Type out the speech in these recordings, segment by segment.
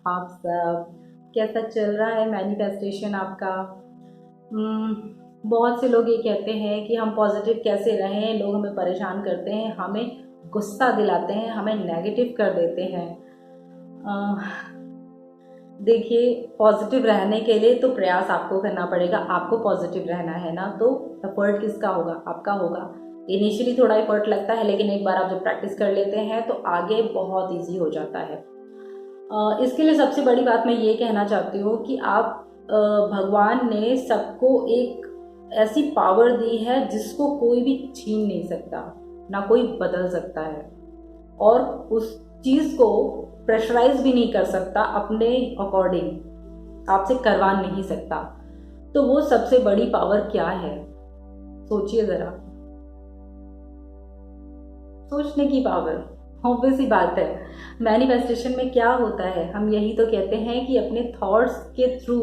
आप सब? कैसा चल रहा है मैनिफेस्टेशन आपका? बहुत से लोग ये कहते हैं कि हम पॉजिटिव कैसे रहें, लोग हमें परेशान करते हैं, हमें गुस्सा दिलाते हैं, हमें नेगेटिव कर देते हैं। देखिए, पॉजिटिव रहने के लिए तो प्रयास आपको करना पड़ेगा। आपको पॉजिटिव रहना है ना, तो एफर्ट किसका होगा? आपका होगा। इनिशियली थोड़ा एफर्ट लगता है, लेकिन एक बार आप जब प्रैक्टिस कर लेते हैं तो आगे बहुत इजी हो जाता है। इसके लिए सबसे बड़ी बात मैं ये कहना चाहती हूँ कि आप भगवान ने सबको एक ऐसी पावर दी है जिसको कोई भी छीन नहीं सकता, ना कोई बदल सकता है, और उस चीज़ को प्रेशराइज भी नहीं कर सकता, अपने अकॉर्डिंग आपसे करवा नहीं सकता। तो वो सबसे बड़ी पावर क्या है? सोचिए ज़रा। सोचने की पावर। ऑब्वियस ही बात है। मैनिफेस्टेशन में क्या होता है? हम यही तो कहते हैं कि अपने थॉट्स के थ्रू,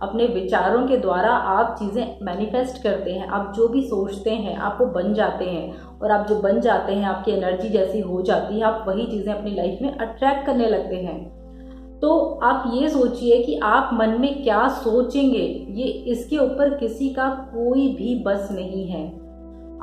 अपने विचारों के द्वारा आप चीज़ें मैनिफेस्ट करते हैं। आप जो भी सोचते हैं आप वो बन जाते हैं, और आप जो बन जाते हैं आपकी एनर्जी जैसी हो जाती है, आप वही चीज़ें अपनी लाइफ में अट्रैक्ट करने लगते हैं। तो आप ये सोचिए कि आप मन में क्या सोचेंगे, ये इसके ऊपर किसी का कोई भी बस नहीं है।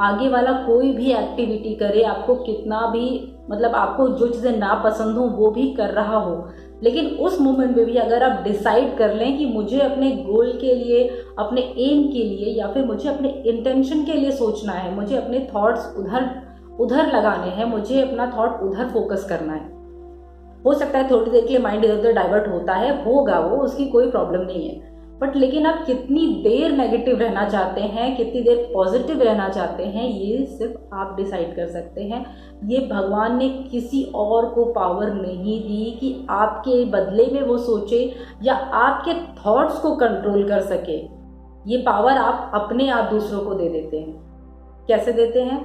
आगे वाला कोई भी एक्टिविटी करे, आपको कितना भी आपको जो चीज़ें नापसंद हो वो भी कर रहा हो, लेकिन उस मोमेंट में भी अगर आप डिसाइड कर लें कि मुझे अपने गोल के लिए, अपने एम के लिए, या फिर मुझे अपने इंटेंशन के लिए सोचना है, मुझे अपने थॉट्स उधर लगाने हैं, मुझे अपना थॉट उधर फोकस करना है। हो सकता है थोड़ी देर के लिए माइंड इधर उधर डाइवर्ट होता है, होगा वो, उसकी कोई प्रॉब्लम नहीं है। बट लेकिन आप कितनी देर नेगेटिव रहना चाहते हैं, कितनी देर पॉजिटिव रहना चाहते हैं, ये सिर्फ आप डिसाइड कर सकते हैं। ये भगवान ने किसी और को पावर नहीं दी कि आपके बदले में वो सोचे या आपके थॉट्स को कंट्रोल कर सके। ये पावर आप अपने आप दूसरों को दे देते हैं। कैसे देते हैं?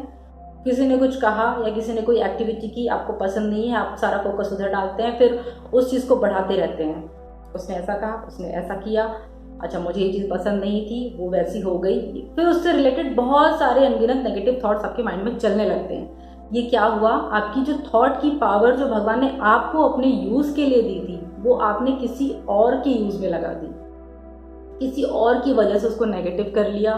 किसी ने कुछ कहा या किसी ने कोई एक्टिविटी की, आपको पसंद नहीं है, आप सारा फोकस उधर डालते हैं, फिर उस चीज़ को बढ़ाते रहते हैं। उसने ऐसा कहा, उसने ऐसा किया, अच्छा मुझे ये चीज़ पसंद नहीं थी, वो वैसी हो गई, फिर उससे रिलेटेड बहुत सारे अनगिनत नेगेटिव थॉट्स आपके माइंड में चलने लगते हैं। ये क्या हुआ? आपकी जो थॉट की पावर जो भगवान ने आपको अपने यूज़ के लिए दी थी, वो आपने किसी और के यूज़ में लगा दी, किसी और की वजह से उसको नेगेटिव कर लिया,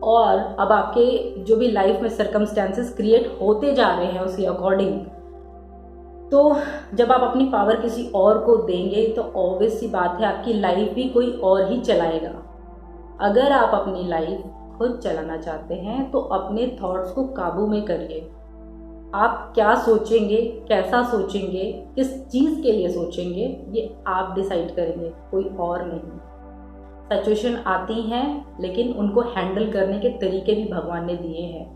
और अब आपके जो भी लाइफ में सर्कमस्टेंसेस क्रिएट होते जा रहे हैं उसके अकॉर्डिंग। तो जब आप अपनी पावर किसी और को देंगे तो ऑब्वियस सी बात है आपकी लाइफ भी कोई और ही चलाएगा। अगर आप अपनी लाइफ खुद चलाना चाहते हैं तो अपने थॉट्स को काबू में करिए। आप क्या सोचेंगे, कैसा सोचेंगे, किस चीज़ के लिए सोचेंगे, ये आप डिसाइड करेंगे, कोई और नहीं। सिचुएशन आती हैं, लेकिन उनको हैंडल करने के तरीके भी भगवान ने दिए हैं।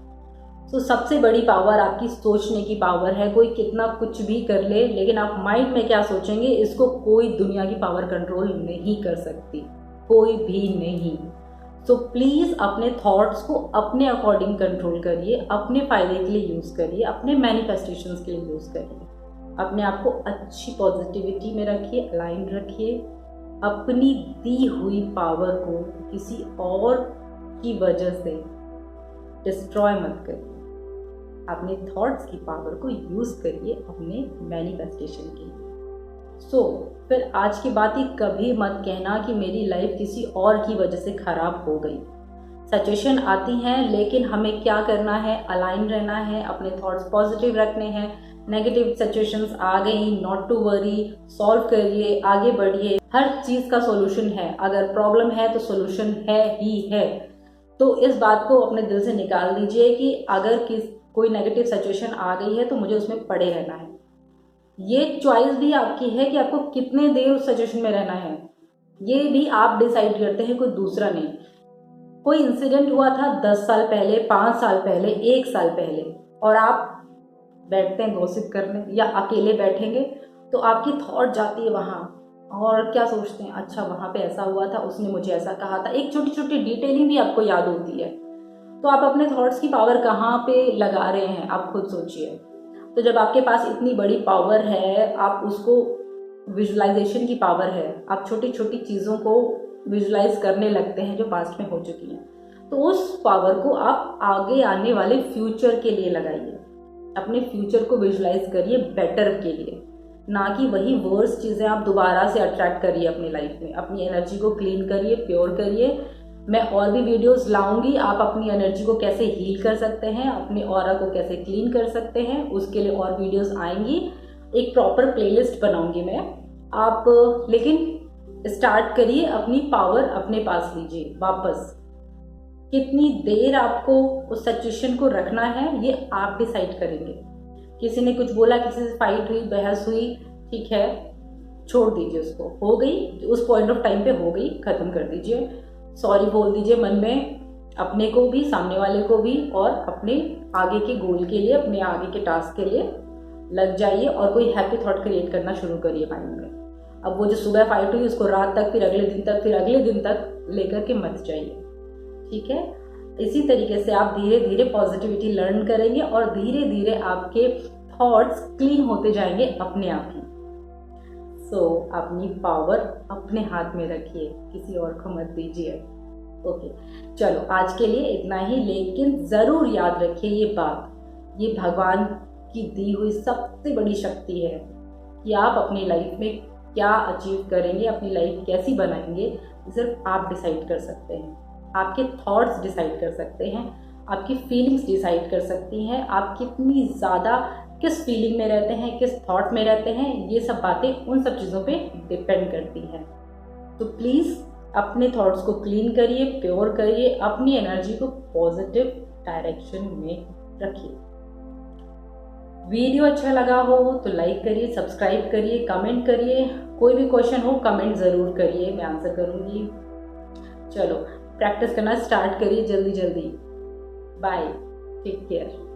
तो सबसे बड़ी पावर आपकी सोचने की पावर है। कोई कितना कुछ भी कर ले, लेकिन आप माइंड में क्या सोचेंगे, इसको कोई दुनिया की पावर कंट्रोल नहीं कर सकती, कोई भी नहीं। सो प्लीज़ अपने थॉट्स को अपने अकॉर्डिंग कंट्रोल करिए, अपने फ़ायदे के लिए यूज़ करिए, अपने मैनिफेस्टेशंस के लिए यूज़ करिए। अपने आप को अच्छी पॉजिटिविटी में रखिए, अलाइन रखिए। अपनी दी हुई पावर को किसी और की वजह से डिस्ट्रॉय मत करिए। अपने थॉट्स की पावर को यूज़ करिए अपने मैनिफेस्टेशन के लिए। फिर आज की बात ही कभी मत कहना कि मेरी लाइफ किसी और की वजह से ख़राब हो गई। सिचुएशन आती हैं, लेकिन हमें क्या करना है? अलाइन रहना है, अपने थॉट्स पॉजिटिव रखने हैं। नेगेटिव सिचुएशंस आ गई, नॉट टू वरी, सॉल्व करिए, आगे बढ़िए। हर चीज़ का सॉल्यूशन है। अगर प्रॉब्लम है तो सॉल्यूशन है ही है। तो इस बात को अपने दिल से निकाल दीजिए कि अगर कोई नेगेटिव सिचुएशन आ गई है तो मुझे उसमें पड़े रहना है। ये चॉइस भी आपकी है कि आपको कितने देर उस सिचुएशन में रहना है, ये भी आप डिसाइड करते हैं, कोई दूसरा नहीं। कोई इंसिडेंट हुआ था 10 साल पहले, 5 साल पहले, 1 साल पहले, और आप बैठते हैं गॉसिप करने या अकेले बैठेंगे, तो आपकी थॉट जाती है वहाँ, और क्या सोचते हैं, अच्छा वहाँ पे ऐसा हुआ था, उसने मुझे ऐसा कहा था। एक छोटी छोटी डिटेलिंग भी आपको याद होती है। तो आप अपने थॉट्स की पावर कहाँ पे लगा रहे हैं, आप खुद सोचिए। तो जब आपके पास इतनी बड़ी पावर है, आप उसको, विजुलाइजेशन की पावर है, आप छोटी छोटी चीज़ों को विजुलाइज करने लगते हैं जो पास्ट में हो चुकी हैं, तो उस पावर को आप आगे आने वाले फ्यूचर के लिए लगाइए। अपने फ्यूचर को विजुलाइज करिए बेटर के लिए। ना कि वही वर्स्ट चीज़ें आप दोबारा से अट्रैक्ट करिए अपनी लाइफ में। अपनी एनर्जी को क्लीन करिए, प्योर करिए। मैं और भी वीडियोस लाऊंगी, आप अपनी एनर्जी को कैसे हील कर सकते हैं, अपने ऑरा को कैसे क्लीन कर सकते हैं, उसके लिए और वीडियोस आएंगी। एक प्रॉपर प्लेलिस्ट बनाऊंगी मैं। आप लेकिन स्टार्ट करिए, अपनी पावर अपने पास लीजिए वापस। कितनी देर आपको उस सिचुएशन को रखना है ये आप डिसाइड करेंगे। किसी ने कुछ बोला, किसी से फाइट हुई, बहस हुई, ठीक है, छोड़ दीजिए उसको। हो गई, उस पॉइंट ऑफ टाइम पे हो गई, खत्म कर दीजिए। सॉरी बोल दीजिए मन में, अपने को भी, सामने वाले को भी, और अपने आगे के गोल के लिए, अपने आगे के टास्क के लिए लग जाइए और कोई हैप्पी थॉट क्रिएट करना शुरू करिए माइंड में। अब वो जो सुबह फाइट हुई उसको रात तक, फिर अगले दिन तक, फिर अगले दिन तक लेकर के मत जाइए, ठीक है। इसी तरीके से आप धीरे धीरे पॉजिटिविटी लर्न करेंगे और धीरे धीरे आपके थॉट्स क्लीन होते जाएंगे अपने आप ही। अपनी पावर अपने हाथ में रखिए, किसी और को मत दीजिए। ओके, चलो आज के लिए इतना ही। लेकिन ज़रूर याद रखिए ये बात, ये भगवान की दी हुई सबसे बड़ी शक्ति है कि आप अपनी लाइफ में क्या अचीव करेंगे, अपनी लाइफ कैसी बनाएंगे, सिर्फ आप डिसाइड कर सकते हैं। आपके थॉट्स डिसाइड कर सकते हैं, आपकी फीलिंग्स डिसाइड कर सकती हैं, आप कितनी ज़्यादा किस फीलिंग में रहते हैं, किस थॉट में रहते हैं, ये सब बातें उन सब चीज़ों पे डिपेंड करती हैं। तो प्लीज़ अपने थॉट्स को क्लीन करिए, प्योर करिए, अपनी एनर्जी को पॉजिटिव डायरेक्शन में रखिए। वीडियो अच्छा लगा हो तो लाइक करिए, सब्सक्राइब करिए, कमेंट करिए। कोई भी क्वेश्चन हो कमेंट ज़रूर करिए, मैं आंसर करूँगी। चलो प्रैक्टिस करना स्टार्ट करिए जल्दी जल्दी। Bye, take care.